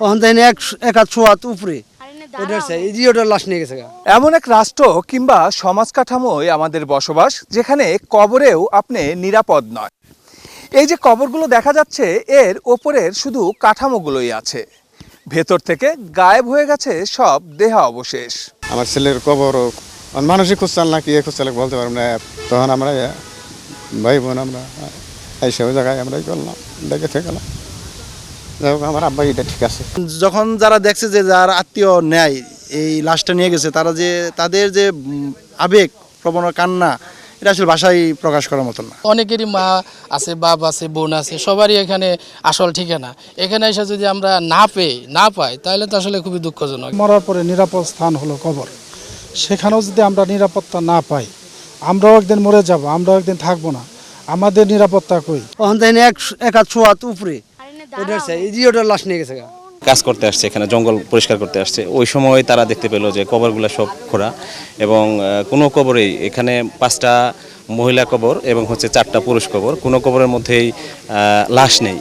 ওখান থেকে এক হাত ছোঁয়াত উপরে ওটার লাশ নিয়ে গেছে। এমন এক রাষ্ট্র কিংবা সমাজ কাঠামোয় আমাদের বসবাস, যেখানে কবরেও আপনি নিরাপদ নয়। এই যে কবরগুলো দেখা যাচ্ছে, এর ওপরের শুধু কাঠামোগুলোই আছে, ভেতর থেকে গায়েব হয়ে গেছে সব দেহ অবশেষ। আমার ছেলের কবরও মানুষই খুঁজছাল না, কি খুঁজছাল বলতে পারবো না। তখন আমরা ভাই বোন আমরা এইসব জায়গায় আমরাই করলাম, দেখে গেলাম। যাই হোক, আমার আব্বা এটা ঠিক আছে। যখন যারা দেখছে যে যার আত্মীয় নেয় এই লাশটা নিয়ে গেছে, তারা যে তাদের যে আবেগ প্রবণ কান্না, এটা আসলে ভাষায় প্রকাশ করার মতন না। অনেকেরই মা আছে, বাপ আছে, বোন আছে, সবারই এখানে আসল ঠিকানা। এখানে এসে যদি আমরা না পাই তাহলে তো আসলে খুবই দুঃখজনক। মরার পরে নিরাপদ স্থান হলো কবর। সেখানেও যদি আমরা নিরাপত্তা না পাই, আমরাও একদিন মরে যাব, আমরাও একদিন থাকবো না। আমাদের নিরাপত্তা কই? ওখান থেকে এক হাত ছোঁয়াত উপরে ওটার লাশ নিয়ে গেছে। কাজ করতে আসছে, এখানে জঙ্গল পরিষ্কার করতে আসছে। ওই সময় তারা দেখতে পেল যে কবরগুলো সব খোঁড়া, এবং কোনো কবরেই, এখানে 5টা মহিলা কবর এবং 4টা পুরুষ কবর, কোনো কবরের মধ্যেই লাশ নেই।